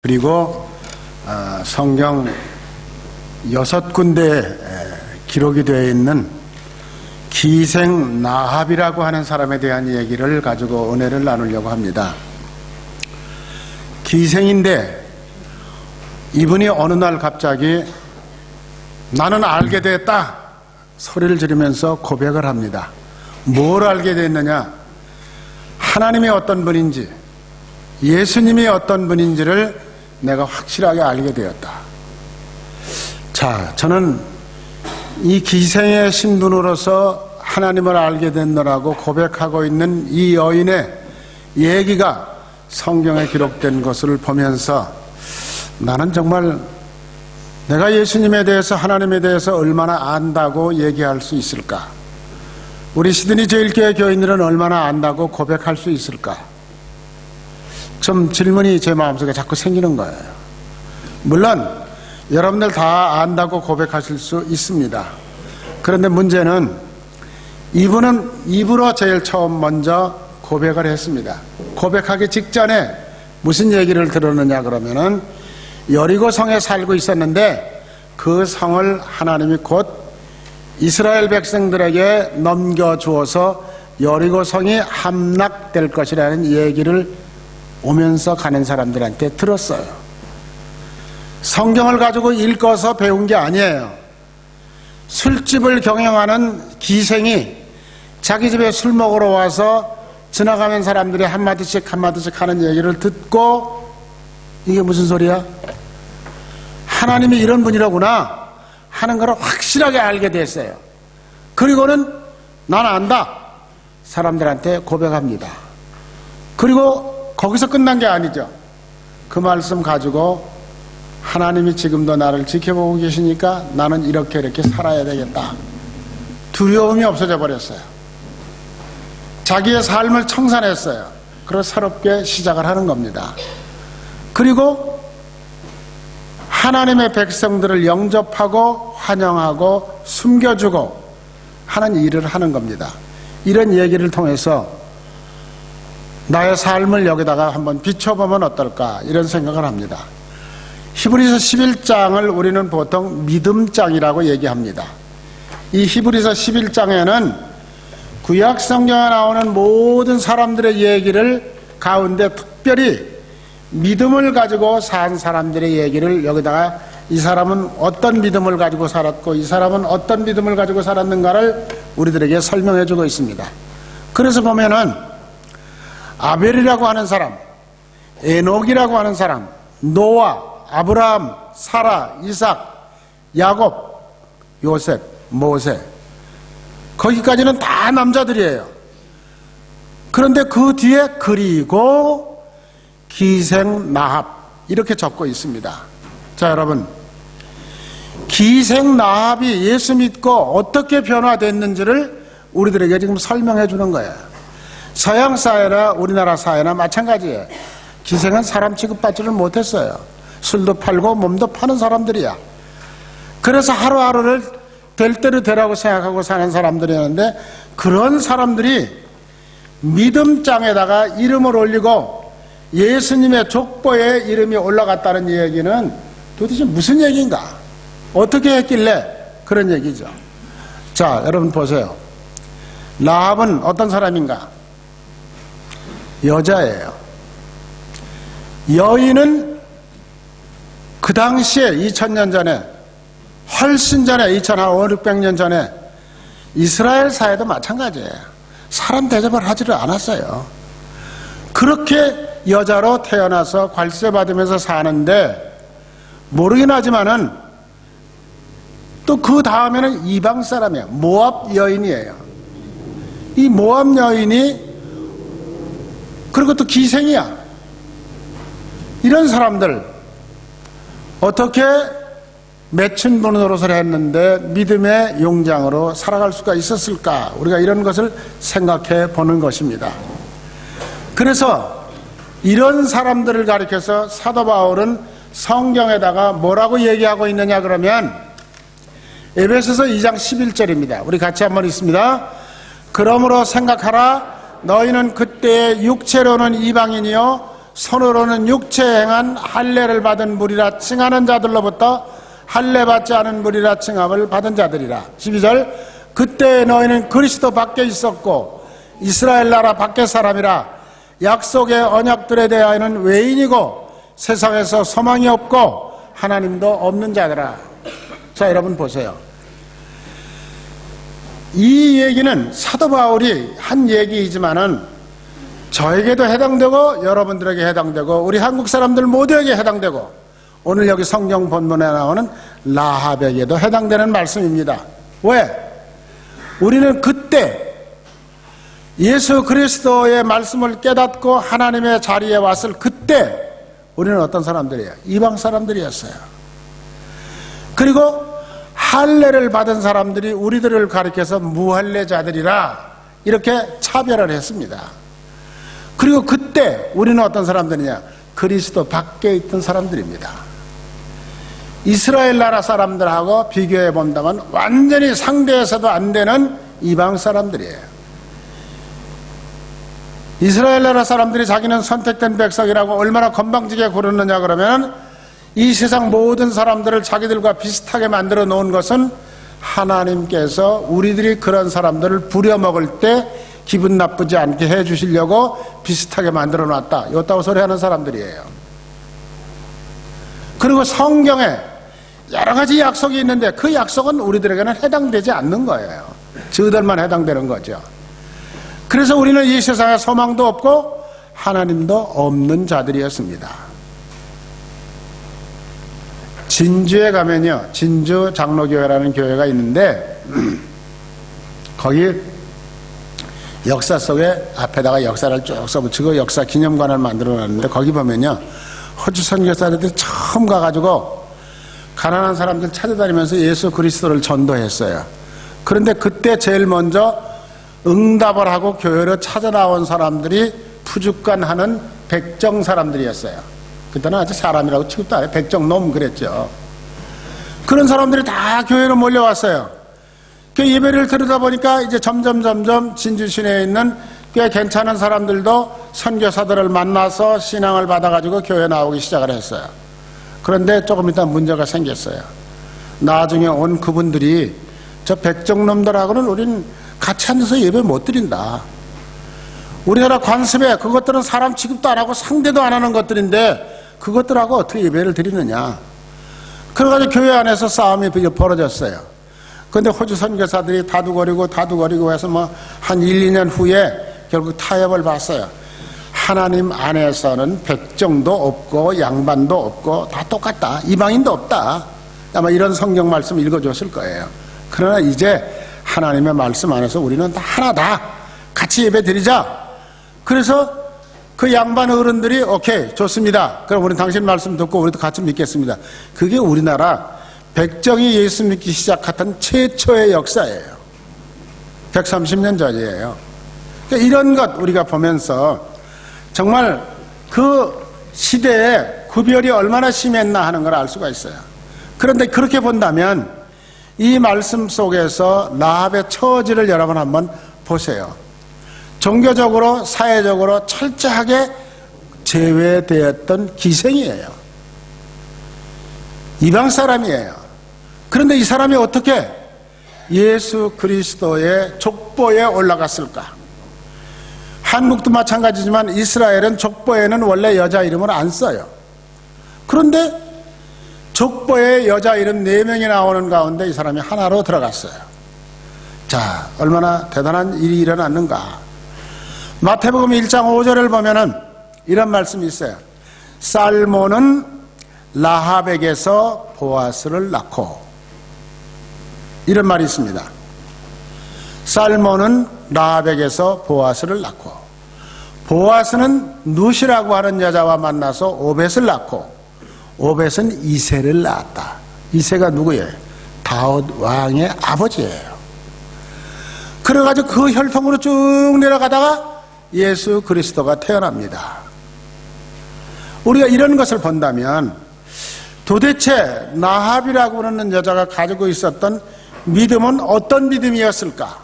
그리고 성경 6군데에 기록이 되어 있는 기생 나합이라고 하는 사람에 대한 얘기를 가지고 은혜를 나누려고 합니다. 기생인데 이분이 어느 날 갑자기 나는 알게 됐다 소리를 지르면서 고백을 합니다. 뭘 알게 됐느냐? 하나님이 어떤 분인지, 예수님이 어떤 분인지를 내가 확실하게 알게 되었다. 자, 저는 이 기생의 신분으로서 하나님을 알게 됐노라고 고백하고 있는 이 여인의 얘기가 성경에 기록된 것을 보면서 나는 정말 내가 예수님에 대해서, 하나님에 대해서 얼마나 안다고 얘기할 수 있을까? 우리 시드니 제일교회 교인들은 얼마나 안다고 고백할 수 있을까? 좀 질문이 제 마음속에 자꾸 생기는 거예요. 물론 여러분들 다 안다고 고백하실 수 있습니다. 그런데 문제는 이분은 입으로 제일 처음 먼저 고백을 했습니다. 고백하기 직전에 무슨 얘기를 들었느냐 그러면은 여리고 성에 살고 있었는데 그 성을 하나님이 곧 이스라엘 백성들에게 넘겨주어서 여리고 성이 함락될 것이라는 얘기를 오면서 가는 사람들한테 들었어요. 성경을 가지고 읽어서 배운 게 아니에요. 술집을 경영하는 기생이 자기 집에 술 먹으러 와서 지나가는 사람들이 한마디씩 한마디씩 하는 얘기를 듣고 이게 무슨 소리야? 하나님이 이런 분이라구나 하는 걸 확실하게 알게 됐어요. 그리고는 난 안다 사람들한테 고백합니다. 그리고 거기서 끝난 게 아니죠. 그 말씀 가지고 하나님이 지금도 나를 지켜보고 계시니까 나는 이렇게 살아야 되겠다. 두려움이 없어져 버렸어요. 자기의 삶을 청산했어요. 그래서 새롭게 시작을 하는 겁니다. 그리고 하나님의 백성들을 영접하고 환영하고 숨겨주고 하는 일을 하는 겁니다. 이런 얘기를 통해서 나의 삶을 여기다가 한번 비춰보면 어떨까 이런 생각을 합니다. 히브리서 11장을 우리는 보통 믿음장이라고 얘기합니다. 이 히브리서 11장에는 구약 성경에 나오는 모든 사람들의 얘기를 가운데 특별히 믿음을 가지고 산 사람들의 얘기를 여기다가 이 사람은 어떤 믿음을 가지고 살았고 이 사람은 어떤 믿음을 가지고 살았는가를 우리들에게 설명해 주고 있습니다. 그래서 보면은 아벨이라고 하는 사람, 에녹이라고 하는 사람, 노아, 아브라함, 사라, 이삭, 야곱, 요셉, 모세 거기까지는 다 남자들이에요. 그런데 그 뒤에 그리고 기생 나합 이렇게 적고 있습니다. 자, 여러분, 기생 나합이 예수 믿고 어떻게 변화됐는지를 우리들에게 지금 설명해 주는 거예요. 서양 사회나 우리나라 사회나 마찬가지예요. 기생은 사람 취급받지를 못했어요. 술도 팔고 몸도 파는 사람들이야. 그래서 하루하루를 될 대로 되라고 생각하고 사는 사람들이었는데 그런 사람들이 믿음장에다가 이름을 올리고 예수님의 족보에 이름이 올라갔다는 얘기는 도대체 무슨 얘기인가? 어떻게 했길래 그런 얘기죠. 자, 여러분 보세요. 라합은 어떤 사람인가? 여자예요. 여인은 그 당시에 2000년 전에 훨씬 전에 2500~600년 전에 이스라엘 사회도 마찬가지예요. 사람 대접을 하지를 않았어요. 그렇게 여자로 태어나서 괄세 받으면서 사는데 모르긴 하지만은 또 그 다음에는 이방 사람이에요. 모압 여인이에요. 이 모압 여인이 그리고 또 기생이야. 이런 사람들 어떻게 맺힌 노릇을 했는데 믿음의 용장으로 살아갈 수가 있었을까? 우리가 이런 것을 생각해 보는 것입니다. 그래서 이런 사람들을 가리켜서 사도 바울은 성경에다가 뭐라고 얘기하고 있느냐 그러면 에베소서 2장 11절입니다. 우리 같이 한번 읽습니다. 그러므로 생각하라. 너희는 그때의 육체로는 이방인이요 손으로는 육체에 행한 할례를 받은 무리라 칭하는 자들로부터 할례 받지 않은 무리라 칭함을 받은 자들이라. 12절 그때 너희는 그리스도 밖에 있었고 이스라엘 나라 밖의 사람이라 약속의 언약들에 대하여는 외인이고 세상에서 소망이 없고 하나님도 없는 자들아. 자, 여러분 보세요. 이 얘기는 사도 바울이 한 얘기이지만은 저에게도 해당되고 여러분들에게 해당되고 우리 한국 사람들 모두에게 해당되고 오늘 여기 성경 본문에 나오는 라합에게도 해당되는 말씀입니다. 왜? 우리는 그때 예수 그리스도의 말씀을 깨닫고 하나님의 자리에 왔을 그때 우리는 어떤 사람들이에요? 이방 사람들이었어요. 그리고 할례를 받은 사람들이 우리들을 가리켜서 무할례자들이라 이렇게 차별을 했습니다. 그리고 그때 우리는 어떤 사람들이냐? 그리스도 밖에 있던 사람들입니다. 이스라엘 나라 사람들하고 비교해 본다면 완전히 상대해서도 안 되는 이방 사람들이에요. 이스라엘 나라 사람들이 자기는 선택된 백성이라고 얼마나 건방지게 구르느냐 그러면 이 세상 모든 사람들을 자기들과 비슷하게 만들어 놓은 것은 하나님께서 우리들이 그런 사람들을 부려먹을 때 기분 나쁘지 않게 해 주시려고 비슷하게 만들어 놨다. 요따구 소리 하는 사람들이에요. 그리고 성경에 여러 가지 약속이 있는데 그 약속은 우리들에게는 해당되지 않는 거예요. 저들만 해당되는 거죠. 그래서 우리는 이 세상에 소망도 없고 하나님도 없는 자들이었습니다. 진주에 가면요, 진주 장로교회라는 교회가 있는데 거기 역사 속에 앞에다가 역사를 쭉 써붙이고 역사 기념관을 만들어 놨는데 거기 보면요, 호주 선교사들이 처음 가가지고 가난한 사람들 찾아다니면서 예수 그리스도를 전도했어요. 그런데 그때 제일 먼저 응답을 하고 교회로 찾아 나온 사람들이 푸죽간하는 백정 사람들이었어요. 그때는 아직 사람이라고 취급도 안 해요. 백정놈 그랬죠. 그런 사람들이 다 교회로 몰려왔어요. 그 예배를 들으다 보니까 이제 점점 진주 시내에 있는 꽤 괜찮은 사람들도 선교사들을 만나서 신앙을 받아가지고 교회에 나오기 시작을 했어요. 그런데 조금 있다 문제가 생겼어요. 나중에 온 그분들이 저 백정놈들하고는 우린 같이 앉아서 예배 못 드린다. 우리나라 관습에 그것들은 사람 취급도 안 하고 상대도 안 하는 것들인데 그것들하고 어떻게 예배를 드리느냐. 그래가지고 교회 안에서 싸움이 벌어졌어요. 그런데 호주 선교사들이 다투거리고 해서 뭐 한 1, 2년 후에 결국 타협을 봤어요. 하나님 안에서는 백정도 없고 양반도 없고 다 똑같다. 이방인도 없다. 아마 이런 성경 말씀 읽어줬을 거예요. 그러나 이제 하나님의 말씀 안에서 우리는 다 하나다. 같이 예배 드리자. 그래서 그 양반 어른들이 오케이 좋습니다. 그럼 우리 당신 말씀 듣고 우리도 같이 믿겠습니다. 그게 우리나라 백정이 예수 믿기 시작했던 최초의 역사예요. 130년 전이에요. 그러니까 이런 것 우리가 보면서 정말 그 시대에 구별이 얼마나 심했나 하는 걸 알 수가 있어요. 그런데 그렇게 본다면 이 말씀 속에서 라합의 처지를 여러분 한번 보세요. 종교적으로 사회적으로 철저하게 제외되었던 기생이에요. 이방 사람이에요. 그런데 이 사람이 어떻게 예수 그리스도의 족보에 올라갔을까? 한국도 마찬가지지만 이스라엘은 족보에는 원래 여자 이름을 안 써요. 그런데 족보에 여자 이름 4명이 나오는 가운데 이 사람이 하나로 들어갔어요. 자, 얼마나 대단한 일이 일어났는가. 마태복음 1장 5절을 보면은 이런 말씀이 있어요. 살몬은 라합에게서 보아스를 낳고, 이런 말이 있습니다. 살몬은 라합에게서 보아스를 낳고, 보아스는 누시라고 하는 여자와 만나서 오벳을 낳고, 오벳은 이새를 낳았다. 이새가 누구예요? 다윗 왕의 아버지예요. 그래가지고 그 혈통으로 쭉 내려가다가 예수 그리스도가 태어납니다. 우리가 이런 것을 본다면 도대체 라합이라고 하는 여자가 가지고 있었던 믿음은 어떤 믿음이었을까?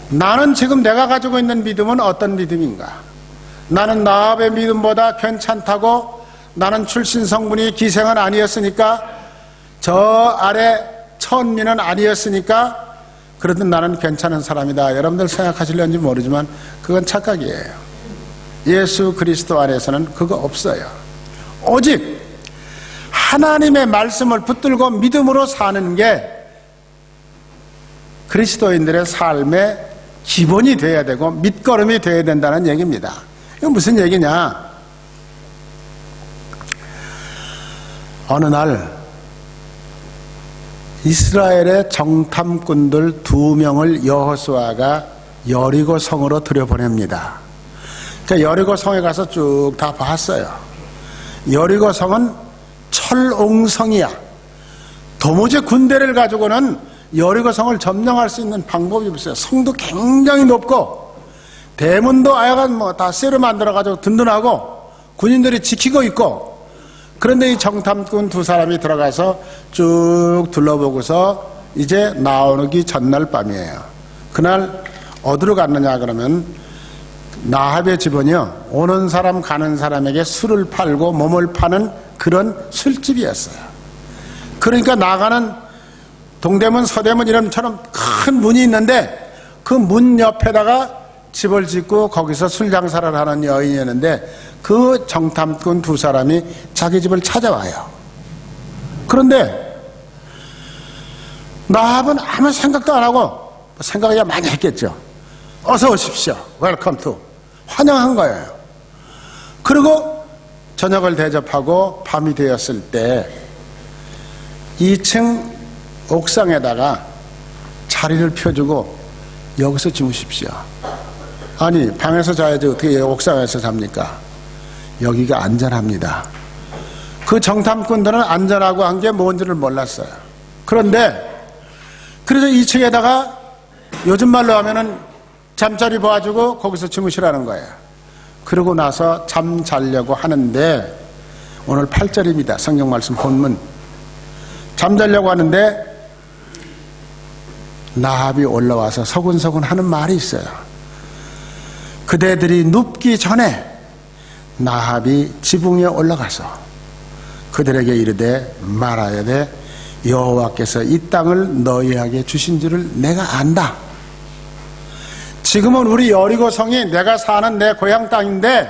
나는 지금 내가 가지고 있는 믿음은 어떤 믿음인가? 나는 나합의 믿음보다 괜찮다고, 나는 출신 성분이 기생은 아니었으니까, 저 아래 천민은 아니었으니까, 그러든 나는 괜찮은 사람이다. 여러분들 생각하실런지 모르지만 그건 착각이에요. 예수 그리스도 안에서는 그거 없어요. 오직 하나님의 말씀을 붙들고 믿음으로 사는 게 그리스도인들의 삶의 기본이 되어야 되고 밑거름이 되어야 된다는 얘기입니다. 이건 무슨 얘기냐? 어느 날 이스라엘의 정탐꾼들 2명을 여호수아가 여리고 성으로 들여보냅니다. 그러니까 여리고 성에 가서 쭉 다 봤어요. 여리고 성은 철옹성이야. 도무지 군대를 가지고는 여리고 성을 점령할 수 있는 방법이 없어요. 성도 굉장히 높고 대문도 하여간 다 쇠로 만들어 가지고 든든하고 군인들이 지키고 있고, 그런데 이 정탐꾼 2사람이 들어가서 쭉 둘러보고서 이제 나오기 전날 밤이에요. 그날 어디로 갔느냐 그러면 나합의 집은요, 오는 사람 가는 사람에게 술을 팔고 몸을 파는 그런 술집이었어요. 그러니까 나가는 동대문 서대문 이름처럼 큰 문이 있는데 그 문 옆에다가 집을 짓고 거기서 술 장사를 하는 여인이었는데, 그 정탐꾼 2사람이 자기 집을 찾아와요. 그런데 나합은 아무 생각도 안 하고, 생각이야 많이 했겠죠. 어서 오십시오, 웰컴 투, 환영한 거예요. 그리고 저녁을 대접하고 밤이 되었을 때 2층 옥상에다가 자리를 펴주고 여기서 주무십시오. 아니, 방에서 자야지 어떻게 옥상에서 잡니까? 여기가 안전합니다. 그 정탐꾼들은 안전하고 한 게 뭔지를 몰랐어요. 그런데 그래서 2층에다가 요즘 말로 하면은 잠자리 봐주고 거기서 주무시라는 거예요. 그러고 나서 잠 자려고 하는데, 오늘 8절입니다. 성경 말씀 본문. 잠자려고 하는데 나합이 올라와서 서근서근 하는 말이 있어요. 그대들이 눕기 전에 나합이 지붕에 올라가서 그들에게 이르되 말하여되 여호와께서 이 땅을 너희에게 주신 줄을 내가 안다. 지금은 우리 여리고성이 내가 사는 내 고향 땅인데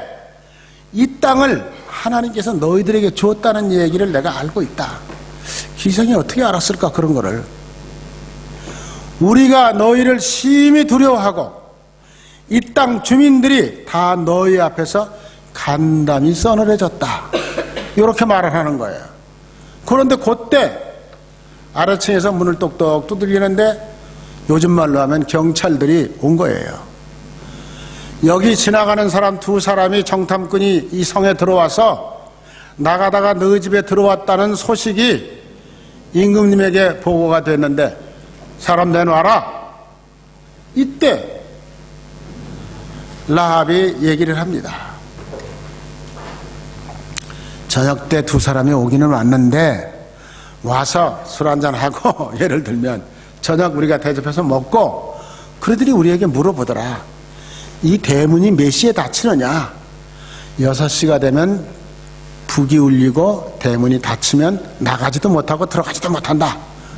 이 땅을 하나님께서 너희들에게 주었다는 얘기를 내가 알고 있다. 기생이 어떻게 알았을까, 그런 거를. 우리가 너희를 심히 두려워하고 이 땅 주민들이 다 너희 앞에서 간담이 서늘해졌다. 이렇게 말을 하는 거예요. 그런데 그때 아래층에서 문을 똑똑 두들기는데 요즘 말로 하면 경찰들이 온 거예요. 여기 지나가는 사람 2사람이 정탐꾼이 이 성에 들어와서 나가다가 너희 집에 들어왔다는 소식이 임금님에게 보고가 됐는데 사람 내놔라. 이때 라합이 얘기를 합니다. 저녁 때 2사람이 오기는 왔는데 와서 술 한잔하고 예를 들면 저녁 우리가 대접해서 먹고 그들이 우리에게 물어보더라. 이 대문이 몇 시에 닫히느냐? 6시가 되면 북이 울리고 대문이 닫히면 나가지도 못하고 들어가지도 못한다.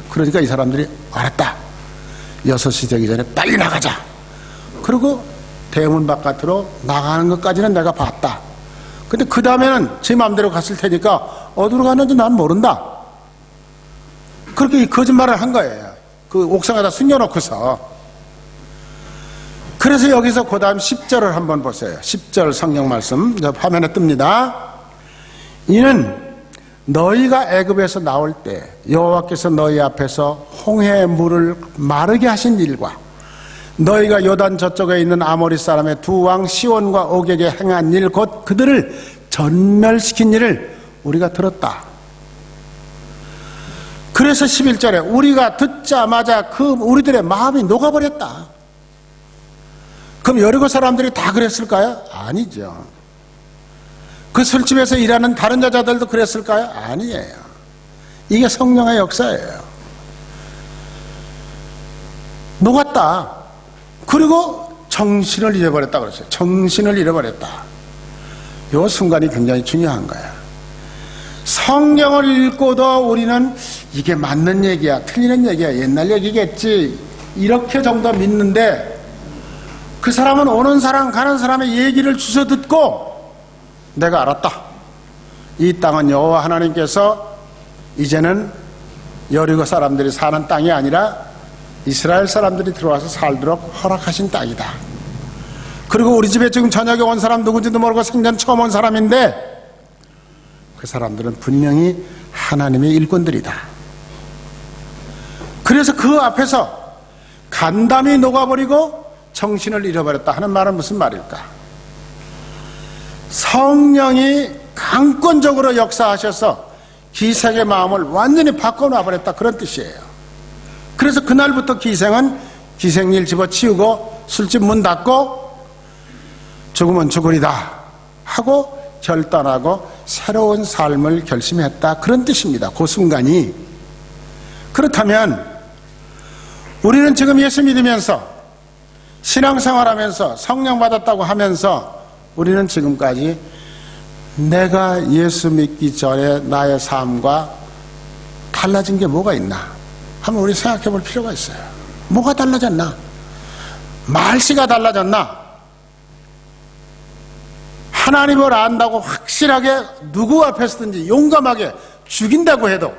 그러니까 이 사람들이 알았다. 6시 되기 전에 빨리 나가자. 그리고 대문 바깥으로 나가는 것까지는 내가 봤다. 근데 그 다음에는 제 마음대로 갔을 테니까 어디로 갔는지 난 모른다. 그렇게 거짓말을 한 거예요. 그 옥상에다 숨겨놓고서. 그래서 여기서 그 다음 10절을 한번 보세요. 10절 성경 말씀 화면에 뜹니다. 이는 너희가 애굽에서 나올 때 여호와께서 너희 앞에서 홍해의 물을 마르게 하신 일과 너희가 요단 저쪽에 있는 아모리 사람의 2왕 시온과 옥에게 행한 일, 곧 그들을 전멸시킨 일을 우리가 들었다. 그래서 11절에 우리가 듣자마자 우리들의 마음이 녹아버렸다. 그럼 여리고 사람들이 다 그랬을까요? 아니죠. 그 술집에서 일하는 다른 여자들도 그랬을까요? 아니에요. 이게 성령의 역사예요. 녹았다. 그리고 정신을 잃어버렸다 그랬어요. 정신을 잃어버렸다. 이 순간이 굉장히 중요한 거야. 성경을 읽고도 우리는 이게 맞는 얘기야, 틀리는 얘기야, 옛날 얘기겠지, 이렇게 정도 믿는데, 그 사람은 오는 사람 가는 사람의 얘기를 주워 듣고 내가 알았다. 이 땅은 여호와 하나님께서 이제는 여리고 사람들이 사는 땅이 아니라 이스라엘 사람들이 들어와서 살도록 허락하신 땅이다. 그리고 우리 집에 지금 저녁에 온 사람 누군지도 모르고 생전 처음 온 사람인데 그 사람들은 분명히 하나님의 일꾼들이다. 그래서 그 앞에서 간담이 녹아버리고 정신을 잃어버렸다 하는 말은 무슨 말일까? 성령이 강권적으로 역사하셔서 기생의 마음을 완전히 바꿔놔버렸다, 그런 뜻이에요. 그래서 그날부터 기생은 기생일 집어치우고 술집 문 닫고 죽으면 죽으리다 하고 결단하고 새로운 삶을 결심했다, 그런 뜻입니다. 그 순간이. 그렇다면 우리는 지금 예수 믿으면서 신앙생활하면서 성령 받았다고 하면서 우리는 지금까지 내가 예수 믿기 전에 나의 삶과 달라진 게 뭐가 있나 한번 우리 생각해 볼 필요가 있어요. 뭐가 달라졌나? 말씨가 달라졌나? 하나님을 안다고 확실하게 누구 앞에서든지 용감하게 죽인다고 해도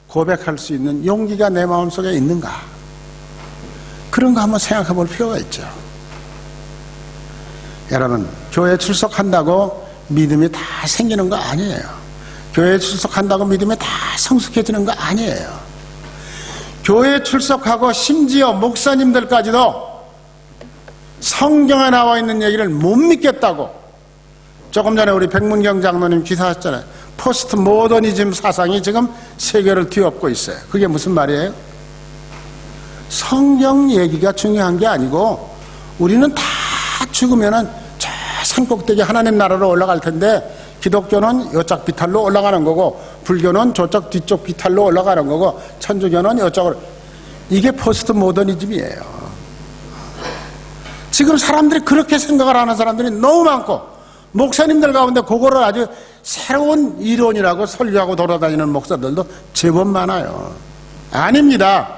고백할 수 있는 용기가 내 마음속에 있는가? 그런 거 한번 생각해 볼 필요가 있죠. 여러분, 교회 출석한다고 믿음이 다 생기는 거 아니에요. 교회 출석한다고 믿음이 다 성숙해지는 거 아니에요. 교회 출석하고 심지어 목사님들까지도 성경에 나와 있는 얘기를 못 믿겠다고, 조금 전에 우리 백문경 장로님 기사하셨잖아요. 포스트 모더니즘 사상이 지금 세계를 뒤엎고 있어요. 그게 무슨 말이에요? 성경 얘기가 중요한 게 아니고 우리는 다 죽으면은 저 산꼭대기 하나님 나라로 올라갈 텐데 기독교는 이쪽 비탈로 올라가는 거고 불교는 저쪽 뒤쪽 비탈로 올라가는 거고 천주교는 이쪽으로. 이게 포스트 모더니즘이에요. 지금 사람들이 그렇게 생각을 하는 사람들이 너무 많고 목사님들 가운데 그거를 아주 새로운 이론이라고 설교하고 돌아다니는 목사들도 제법 많아요. 아닙니다.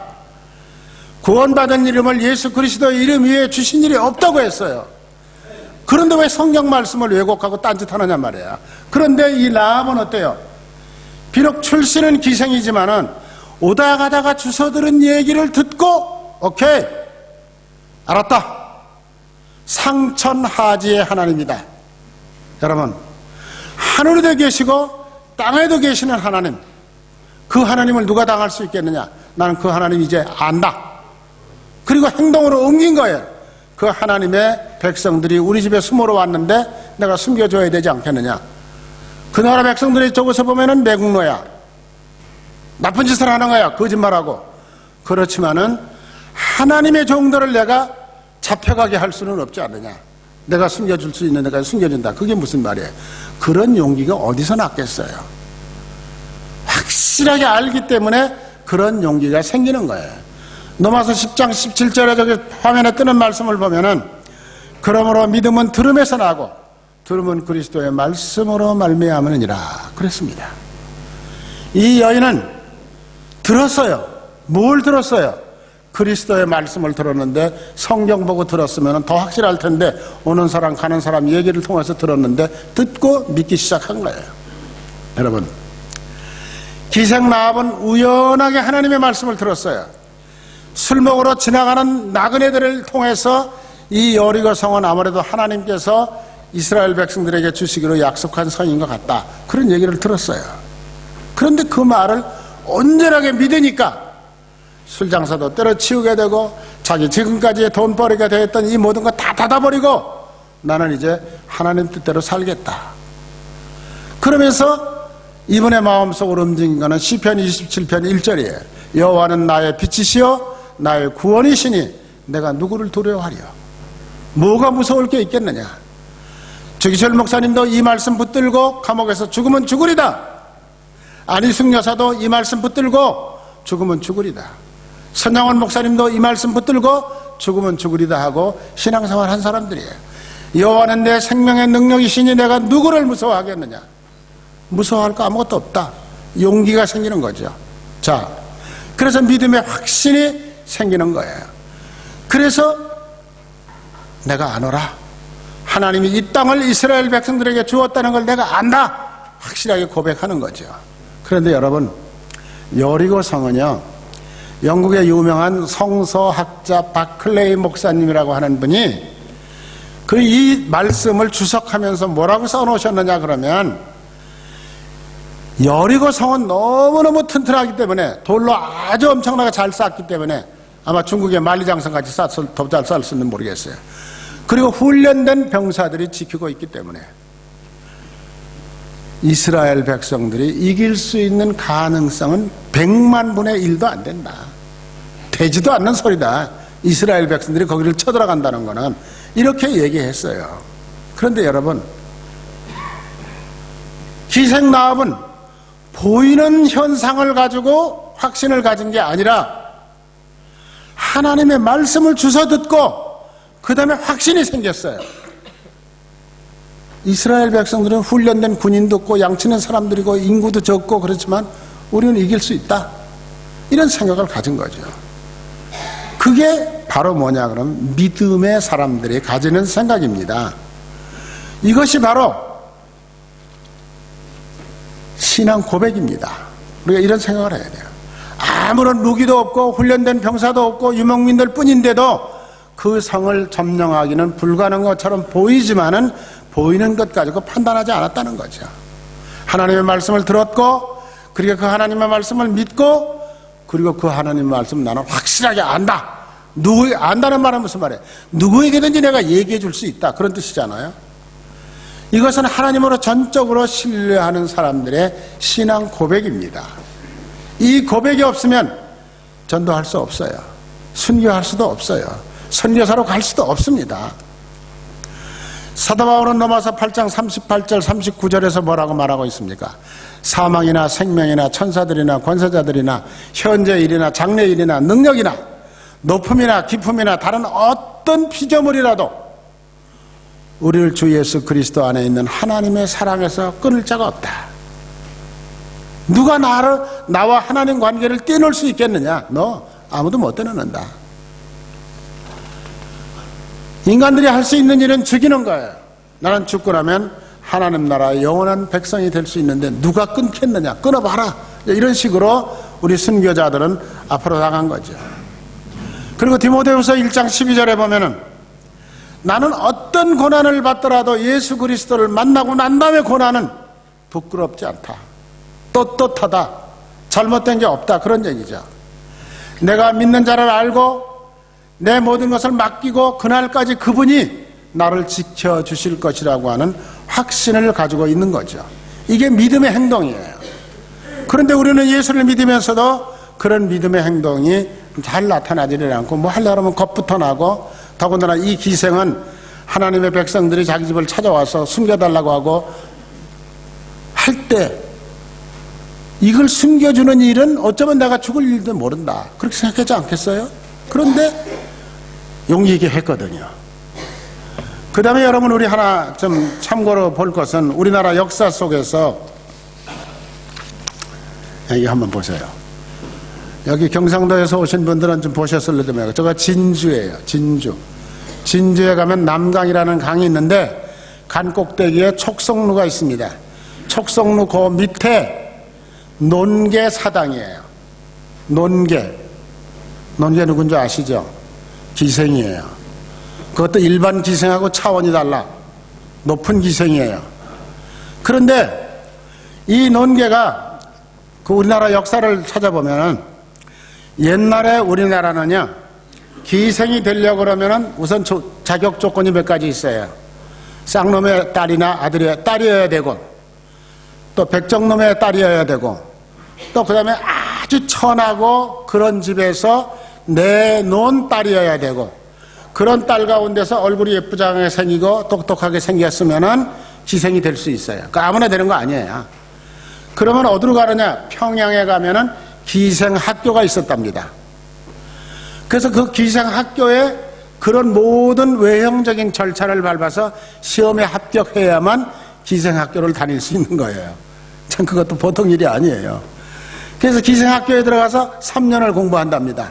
구원받은 이름을 예수 그리스도의 이름 위에 주신 일이 없다고 했어요. 그런데 왜 성경 말씀을 왜곡하고 딴짓하느냐 말이야. 그런데 이 라합은 어때요? 비록 출신은 기생이지만은 오다 가다가 주워 들은 얘기를 듣고 오케이, 알았다. 상천하지의 하나님이다. 여러분, 하늘에도 계시고 땅에도 계시는 하나님, 그 하나님을 누가 당할 수 있겠느냐? 나는 그 하나님 이제 안다. 그리고 행동으로 옮긴 거예요. 그 하나님의 백성들이 우리 집에 숨으러 왔는데 내가 숨겨줘야 되지 않겠느냐? 그 나라 백성들이 저기서 보면은 매국노야, 나쁜 짓을 하는 거야, 거짓말하고. 그렇지만은 하나님의 종들을 내가 잡혀가게 할 수는 없지 않느냐? 내가 숨겨줄 수 있는 데까지 숨겨준다. 그게 무슨 말이에요? 그런 용기가 어디서 났겠어요? 확실하게 알기 때문에 그런 용기가 생기는 거예요. 로마서 10장 17절에 저기 화면에 뜨는 말씀을 보면은 그러므로 믿음은 들음에서 나고 들음은 그리스도의 말씀으로 말미암으니라 그랬습니다. 이 여인은 들었어요. 뭘 들었어요? 그리스도의 말씀을 들었는데, 성경 보고 들었으면 더 확실할 텐데 오는 사람 가는 사람 얘기를 통해서 들었는데 듣고 믿기 시작한 거예요. 여러분, 기생 라합은 우연하게 하나님의 말씀을 들었어요. 술 먹으러 지나가는 나그네들을 통해서 이 여리고 성은 아무래도 하나님께서 이스라엘 백성들에게 주시기로 약속한 성인 것 같다, 그런 얘기를 들었어요. 그런데 그 말을 온전하게 믿으니까 술장사도 때려치우게 되고 자기 지금까지의 돈벌이가 되었던 이 모든 거 다 닫아버리고 나는 이제 하나님 뜻대로 살겠다. 그러면서 이분의 마음속으로 움직인 거는 시편 27편 1절이에요. 여호와는 나의 빛이시요 나의 구원이시니 내가 누구를 두려워하리요. 뭐가 무서울 게 있겠느냐. 주기철 목사님도 이 말씀 붙들고 감옥에서 죽으면 죽으리다. 안희숙 여사도 이 말씀 붙들고 죽으면 죽으리다. 선양원 목사님도 이 말씀 붙들고 죽으면 죽으리다 하고 신앙생활 한 사람들이에요. 여호와는 내 생명의 능력이시니 내가 누구를 무서워하겠느냐. 무서워할 거 아무것도 없다. 용기가 생기는 거죠. 자, 그래서 믿음의 확신이 생기는 거예요. 그래서 내가 아노라. 하나님이 이 땅을 이스라엘 백성들에게 주었다는 걸 내가 안다. 확실하게 고백하는 거죠. 그런데 여러분, 여리고 성은요, 영국의 유명한 성서학자 바클레이 목사님이라고 하는 분이 그 이 말씀을 주석하면서 뭐라고 써놓으셨느냐 그러면, 여리고 성은 너무너무 튼튼하기 때문에, 돌로 아주 엄청나게 잘 쌓았기 때문에 아마 중국의 만리장성같이 더 잘 쌓았을지는 모르겠어요. 그리고 훈련된 병사들이 지키고 있기 때문에 이스라엘 백성들이 이길 수 있는 가능성은 100만 분의 1도 안 된다. 되지도 않는 소리다. 이스라엘 백성들이 거기를 쳐들어간다는 거는. 이렇게 얘기했어요. 그런데 여러분, 기생나합은 보이는 현상을 가지고 확신을 가진 게 아니라 하나님의 말씀을 주워 듣고 그 다음에 확신이 생겼어요. 이스라엘 백성들은 훈련된 군인도 없고 양치는 사람들이고 인구도 적고 그렇지만 우리는 이길 수 있다. 이런 생각을 가진 거죠. 그게 바로 뭐냐 그러면 믿음의 사람들이 가지는 생각입니다. 이것이 바로 신앙 고백입니다. 우리가 이런 생각을 해야 돼요. 아무런 무기도 없고 훈련된 병사도 없고 유목민들 뿐인데도 그 성을 점령하기는 불가능한 것처럼 보이지만은 보이는 것 가지고 판단하지 않았다는 거죠. 하나님의 말씀을 들었고, 그리고 그 하나님의 말씀을 믿고, 그리고 그 하나님의 말씀 나는 확실하게 안다. 안다는 말은 무슨 말이에요? 누구에게든지 내가 얘기해 줄 수 있다. 그런 뜻이잖아요. 이것은 하나님으로 전적으로 신뢰하는 사람들의 신앙 고백입니다. 이 고백이 없으면 전도할 수 없어요. 순교할 수도 없어요. 선교사로 갈 수도 없습니다. 사도 바울은 로마서 8장 38절 39절에서 뭐라고 말하고 있습니까? 사망이나 생명이나 천사들이나 권세자들이나 현재 일이나 장래 일이나 능력이나 높음이나 깊음이나 다른 어떤 피조물이라도 우리를 주 예수 그리스도 안에 있는 하나님의 사랑에서 끊을 자가 없다. 누가 나와 하나님 관계를 떼놓을 수 있겠느냐? 너 아무도 못 떼놓는다. 인간들이 할 수 있는 일은 죽이는 거예요. 나는 죽고 나면 하나님 나라의 영원한 백성이 될 수 있는데 누가 끊겠느냐? 끊어봐라. 이런 식으로 우리 순교자들은 앞으로 나간 거죠. 그리고 디모데후서 1장 12절에 보면은 나는 어떤 고난을 받더라도 예수 그리스도를 만나고 난 다음에 고난은 부끄럽지 않다. 떳떳하다. 잘못된 게 없다. 그런 얘기죠. 내가 믿는 자를 알고 내 모든 것을 맡기고 그날까지 그분이 나를 지켜주실 것이라고 하는 확신을 가지고 있는 거죠. 이게 믿음의 행동이에요. 그런데 우리는 예수를 믿으면서도 그런 믿음의 행동이 잘 나타나지를 않고 뭐 하려고 하면 겁부터 나고, 더군다나 이 기생은 하나님의 백성들이 자기 집을 찾아와서 숨겨달라고 하고 할 때 이걸 숨겨주는 일은 어쩌면 내가 죽을 일도 모른다. 그렇게 생각하지 않겠어요? 그런데 용기 있게 했거든요. 그 다음에 여러분, 우리 하나 좀 참고로 볼 것은 우리나라 역사 속에서 여기 한번 보세요. 여기 경상도에서 오신 분들은 좀 보셨을지도 모르겠어요. 저가 진주예요. 진주에 가면 남강이라는 강이 있는데 간 꼭대기에 촉성루가 있습니다. 촉성루 그 밑에 논계 사당이에요. 논계 누군지 아시죠? 기생이에요. 그것도 일반 기생하고 차원이 달라. 높은 기생이에요. 그런데 이 논계가 그 우리나라 역사를 찾아보면 옛날에 우리나라는요, 기생이 되려고 그러면은 우선 자격 조건이 몇 가지 있어요. 쌍놈의 딸이나 딸이어야 되고, 또 백정놈의 딸이어야 되고, 또 그 다음에 아주 천하고 그런 집에서 내놓은 딸이어야 되고, 그런 딸 가운데서 얼굴이 예쁘장하게 생기고 똑똑하게 생겼으면은 기생이 될 수 있어요. 그러니까 아무나 되는 거 아니에요. 그러면 어디로 가느냐? 평양에 가면은 기생학교가 있었답니다. 그래서 그 기생학교에 그런 모든 외형적인 절차를 밟아서 시험에 합격해야만 기생학교를 다닐 수 있는 거예요. 참 그것도 보통 일이 아니에요. 그래서 기생학교에 들어가서 3년을 공부한답니다.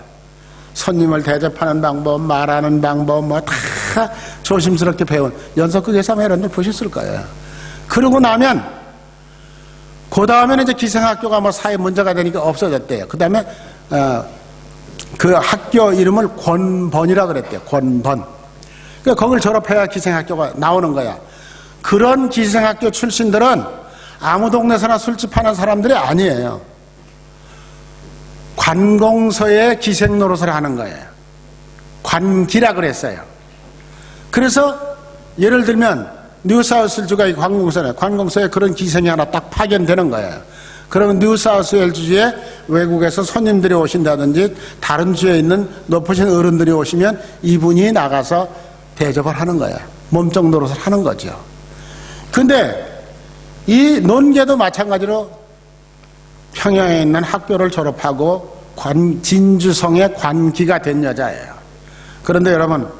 손님을 대접하는 방법, 말하는 방법 뭐 다 조심스럽게 배운 연속극에서 아마 여러분들 보셨을 거예요. 그러고 나면 그 다음에는 이제 기생학교가 뭐 사회 문제가 되니까 없어졌대요. 그 다음에 그 학교 이름을 권번이라 그랬대요. 권번. 그러니까 거길 졸업해야 기생학교가 나오는 거야. 그런 기생학교 출신들은 아무 동네서나 술집 하는 사람들이 아니에요. 관공서에 기생 노릇을 하는 거예요. 관기라 그랬어요. 그래서 예를 들면 뉴사우스주가 관공서에 그런 기생이 하나 딱 파견되는 거예요. 그러면 뉴사우스웨일주에 외국에서 손님들이 오신다든지 다른 주에 있는 높으신 어른들이 오시면 이분이 나가서 대접을 하는 거예요. 몸종 노릇을 하는 거죠. 근데 이 논계도 마찬가지로 평양에 있는 학교를 졸업하고 진주성의 관기가 된 여자예요. 그런데 여러분,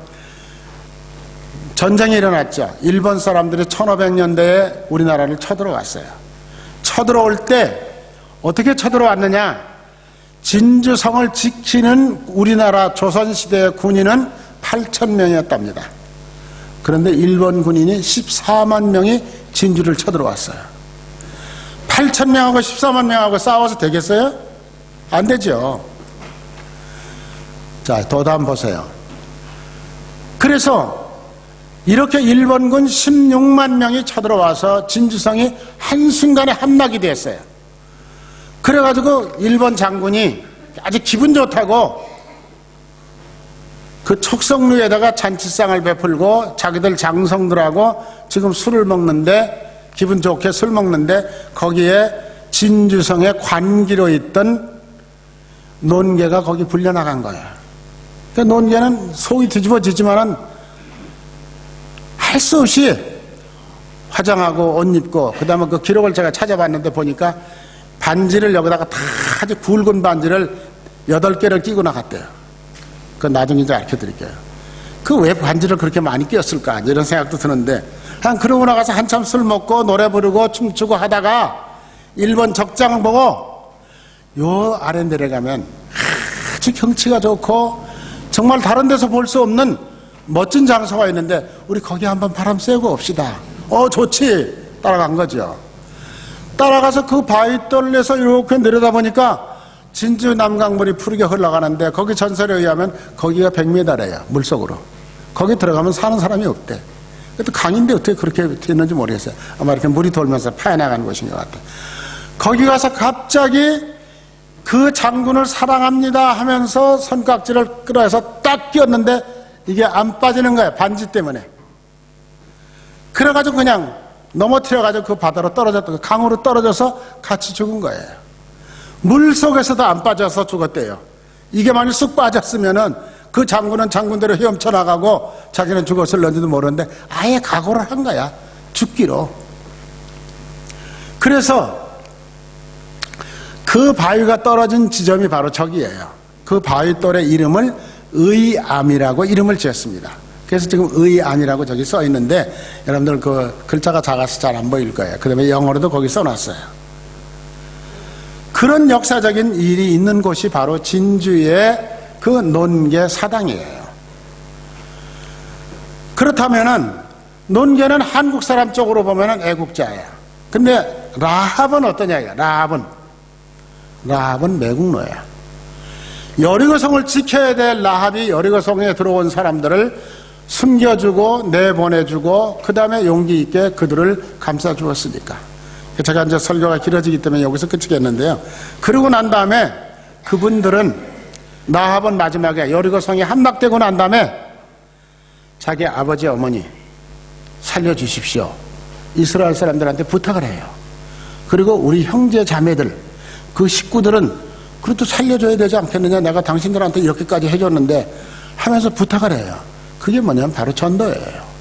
전쟁이 일어났죠. 일본 사람들이 1500년대에 우리나라를 쳐들어왔어요. 쳐들어올 때 어떻게 쳐들어왔느냐? 진주성을 지키는 우리나라 조선시대의 군인은 8,000명이었답니다. 그런데 일본 군인이 14만 명이 진주를 쳐들어왔어요. 8,000명하고 14만 명하고 싸워서 되겠어요? 안 되죠. 자, 더 다음 보세요. 그래서 이렇게 일본군 16만 명이 쳐들어와서 진주성이 한순간에 함락이 됐어요. 그래가지고 일본 장군이 아주 기분 좋다고 그 촉성루에다가 잔치상을 베풀고 자기들 장성들하고 지금 술을 먹는데, 기분 좋게 술 먹는데 거기에 진주성의 관기로 있던 논계가 거기 불려나간 거예요. 그러니까 논계는 속이 뒤집어지지만은 할 수 없이 화장하고 옷 입고, 그 다음에 그 기록을 제가 찾아봤는데 보니까 반지를 여기다가 다 아주 굵은 반지를 8개를 끼고 나갔대요. 그건 나중에 이제 알려드릴게요. 그 왜 반지를 그렇게 많이 끼었을까 이런 생각도 드는데, 그냥 그러고 나가서 한참 술 먹고 노래 부르고 춤추고 하다가 일본 적장 보고 요 아래 내려가면 아주 경치가 좋고 정말 다른 데서 볼 수 없는 멋진 장소가 있는데 우리 거기 한번 바람 쐬고 옵시다. 좋지. 따라간 거죠. 따라가서 그 바위돌에서 이렇게 내려다보니까 진주 남강물이 푸르게 흘러가는데, 거기 전설에 의하면 거기가 100m래요. 물속으로. 거기 들어가면 사는 사람이 없대. 그것도 강인데 어떻게 그렇게 됐는지 모르겠어요. 아마 이렇게 물이 돌면서 파여나가는 곳인 것 같아요. 거기 가서 갑자기 그 장군을 사랑합니다 하면서 손깍지를 끌어서 딱 끼웠는데 이게 안 빠지는 거예요. 반지 때문에. 그래가지고 그냥 넘어뜨려가지고 그 바다로 떨어졌던, 강으로 떨어져서 같이 죽은 거예요. 물 속에서도 안 빠져서 죽었대요. 이게 만약 쑥 빠졌으면은 그 장군은 장군대로 헤엄쳐 나가고 자기는 죽었을런지도 모르는데 아예 각오를 한 거야. 죽기로. 그래서 그 바위가 떨어진 지점이 바로 저기예요. 그 바위돌의 이름을 의암이라고 이름을 지었습니다. 그래서 지금 의암이라고 저기 써 있는데 여러분들 그 글자가 작아서 잘 안 보일 거예요. 그 다음에 영어로도 거기 써놨어요. 그런 역사적인 일이 있는 곳이 바로 진주의 그 논계 사당이에요. 그렇다면은 논계는 한국 사람 쪽으로 보면은 애국자예요. 근데 라합은 어떠냐 이거. 라합은 매국노예요. 여리고성을 지켜야 될 라합이 여리고성에 들어온 사람들을 숨겨주고 내보내주고 그 다음에 용기 있게 그들을 감싸주었으니까. 제가 이제 설교가 길어지기 때문에 여기서 끝이겠는데요. 그러고 난 다음에 그분들은, 라합은 마지막에 여리고성이 함락되고 난 다음에 자기 아버지 어머니 살려주십시오. 이스라엘 사람들한테 부탁을 해요. 그리고 우리 형제 자매들, 그 식구들은 그래도 살려줘야 되지 않겠느냐, 내가 당신들한테 이렇게까지 해줬는데 하면서 부탁을 해요. 그게 뭐냐면 바로 전도예요.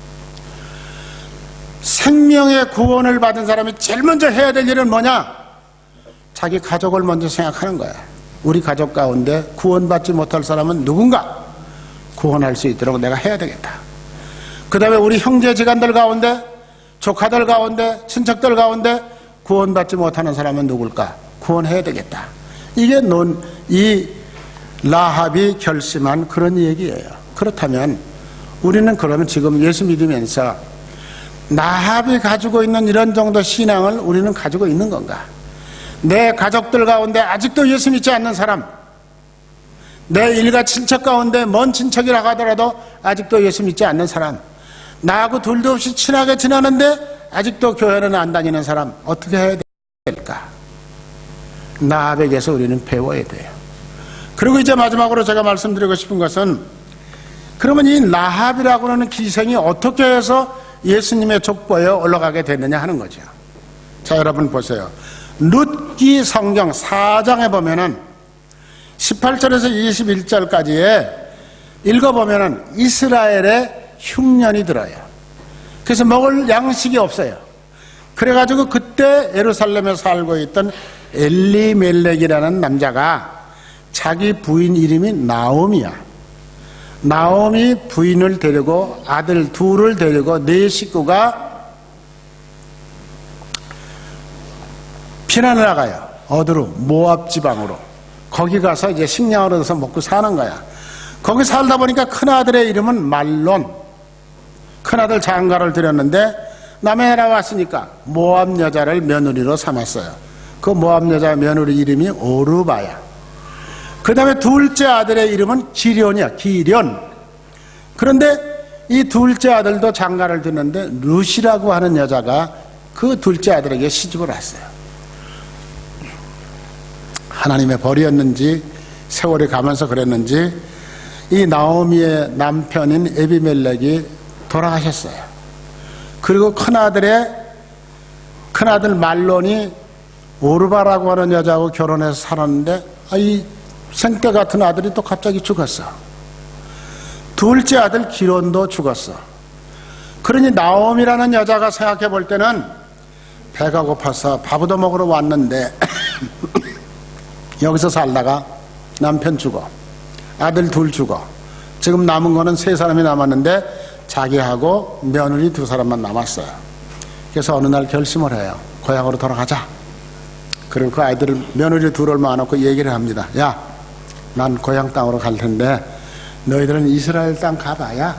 생명의 구원을 받은 사람이 제일 먼저 해야 될 일은 뭐냐? 자기 가족을 먼저 생각하는 거야. 우리 가족 가운데 구원받지 못할 사람은 누군가? 구원할 수 있도록 내가 해야 되겠다. 그 다음에 우리 형제지간들 가운데, 조카들 가운데, 친척들 가운데 구원받지 못하는 사람은 누굴까? 구원해야 되겠다. 이게 이 라합이 결심한 그런 얘기예요. 그렇다면 우리는 그러면 지금 예수 믿으면서 라합이 가지고 있는 이런 정도 신앙을 우리는 가지고 있는 건가? 내 가족들 가운데 아직도 예수 믿지 않는 사람, 내 일가 친척 가운데 먼 친척이라고 하더라도 아직도 예수 믿지 않는 사람, 나하고 둘도 없이 친하게 지내는데 아직도 교회는 안 다니는 사람, 어떻게 해야 될까? 라합에게서 우리는 배워야 돼요. 그리고 이제 마지막으로 제가 말씀드리고 싶은 것은, 그러면 이 라합이라고 하는 기생이 어떻게 해서 예수님의 족보에 올라가게 됐느냐 하는 거죠. 자, 여러분 보세요. 룻기 성경 4장에 보면은 18절에서 21절까지에 읽어보면은 이스라엘의 흉년이 들어요. 그래서 먹을 양식이 없어요. 그래가지고 그때 예루살렘에 살고 있던 엘리멜렉이라는 남자가 자기 부인 이름이 나오미야. 나오미 부인을 데리고 아들 둘을 데리고 네 식구가 피난을 나가요. 어디로? 모압 지방으로. 거기 가서 이제 식량을 얻어서 먹고 사는 거야. 거기 살다 보니까 큰아들의 이름은 말론. 큰아들 장가를 들였는데 남의 나라 왔으니까 모압 여자를 며느리로 삼았어요. 그 모압 여자 며느리 이름이 오르바야. 그 다음에 둘째 아들의 이름은 기련이야. 기련. 그런데 이 둘째 아들도 장가를 듣는데 룻이라고 하는 여자가 그 둘째 아들에게 시집을 왔어요. 하나님의 벌이었는지 세월이 가면서 그랬는지 이 나오미의 남편인 에비멜렉이 돌아가셨어요. 그리고 큰아들 말론이 오르바라고 하는 여자하고 결혼해서 살았는데 이 생떼 같은 아들이 또 갑자기 죽었어. 둘째 아들 기론도 죽었어. 그러니 나오미라는 여자가 생각해 볼 때는 배가 고파서 밥 얻어 먹으러 왔는데 여기서 살다가 남편 죽어, 아들 둘 죽어, 지금 남은 거는 세 사람이 남았는데 자기하고 며느리 두 사람만 남았어요. 그래서 어느 날 결심을 해요. 고향으로 돌아가자. 그리고 그 아이들을 며느리 둘을 모아놓고 얘기를 합니다. 야, 난 고향 땅으로 갈 텐데 너희들은 이스라엘 땅 가봐야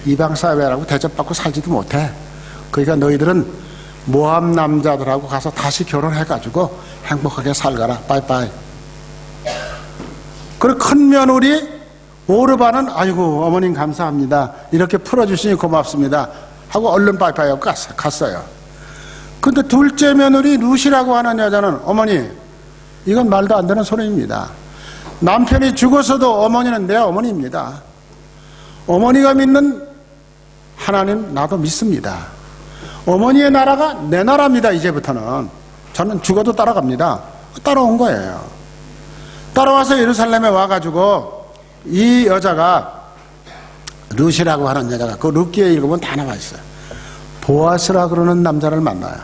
이방 사회라고 대접받고 살지도 못해. 그러니까 너희들은 모압 남자들하고 가서 다시 결혼해가지고 행복하게 살거라. 빠이빠이. 그리고 큰 며느리 오르바는 아이고 어머님 감사합니다. 이렇게 풀어주시니 고맙습니다. 하고 얼른 빠이빠이 하고 갔어요. 근데 둘째 며느리 룻이라고 하는 여자는 어머니 이건 말도 안 되는 소리입니다. 남편이 죽어서도 어머니는 내 어머니입니다. 어머니가 믿는 하나님 나도 믿습니다. 어머니의 나라가 내 나라입니다. 이제부터는 저는 죽어도 따라갑니다. 따라온 거예요. 따라와서 예루살렘에 와가지고 이 여자가 룻이라고 하는 여자가 그 룻기에 읽으면 다 나와 있어요. 보아스라 그러는 남자를 만나요.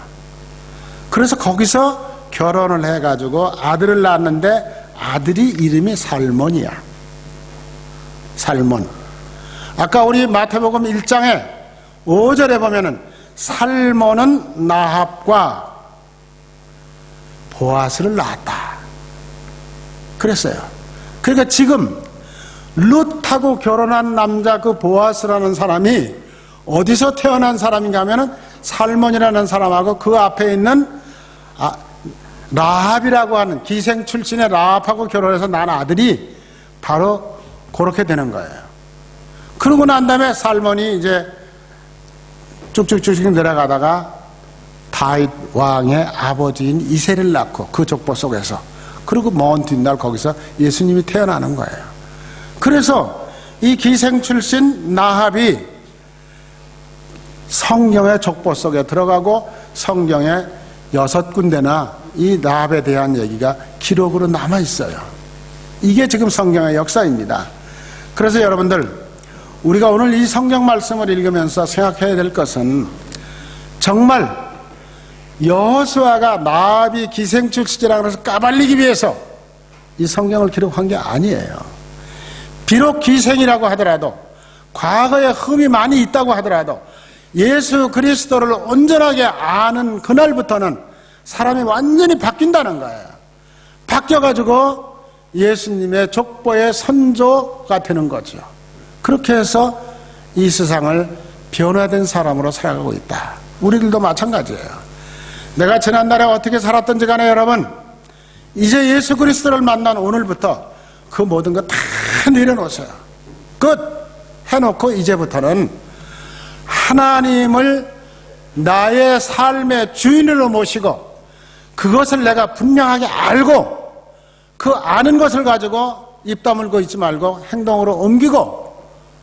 그래서 거기서 결혼을 해가지고 아들을 낳았는데 아들이 이름이 살몬이야. 살몬. 아까 우리 마태복음 1장에 5절에 보면은 살몬은 라합과 보아스를 낳았다 그랬어요. 그러니까 지금 룻하고 결혼한 남자 그 보아스라는 사람이 어디서 태어난 사람인가 하면은 살몬이라는 사람하고 그 앞에 있는 라합이라고 하는 기생 출신의 라합하고 결혼해서 난 아들이 바로 그렇게 되는 거예요. 그러고 난 다음에 살몬이 이제 쭉쭉쭉 내려가다가 다윗 왕의 아버지인 이새를 낳고 그 족보 속에서, 그리고 먼 뒷날 거기서 예수님이 태어나는 거예요. 그래서 이 기생 출신 라합이 성경의 족보 속에 들어가고 성경에 6군데나 이 라합에 대한 얘기가 기록으로 남아 있어요. 이게 지금 성경의 역사입니다. 그래서 여러분들, 우리가 오늘 이 성경 말씀을 읽으면서 생각해야 될 것은, 정말 여호수아가 라합이 기생 출신이라고 해서 까발리기 위해서 이 성경을 기록한 게 아니에요. 비록 기생이라고 하더라도, 과거에 흠이 많이 있다고 하더라도 예수 그리스도를 온전하게 아는 그날부터는 사람이 완전히 바뀐다는 거예요. 바뀌어가지고 예수님의 족보의 선조가 되는 거죠. 그렇게 해서 이 세상을 변화된 사람으로 살아가고 있다. 우리들도 마찬가지예요. 내가 지난날에 어떻게 살았던지 간에 여러분, 이제 예수 그리스도를 만난 오늘부터 그 모든 거 다 내려놓으세요. 끝 해놓고 이제부터는 하나님을 나의 삶의 주인으로 모시고 그것을 내가 분명하게 알고 그 아는 것을 가지고 입 다물고 있지 말고 행동으로 옮기고,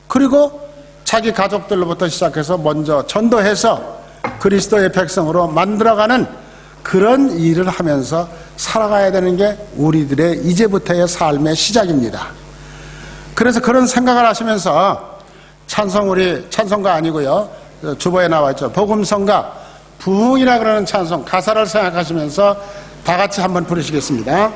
그리고 자기 가족들로부터 시작해서 먼저 전도해서 그리스도의 백성으로 만들어가는 그런 일을 하면서 살아가야 되는 게 우리들의 이제부터의 삶의 시작입니다. 그래서 그런 생각을 하시면서 찬송가 아니고요, 주보에 나와있죠. 복음성가 부흥이라 그러는 찬송 가사를 생각하시면서 다 같이 한번 부르시겠습니다.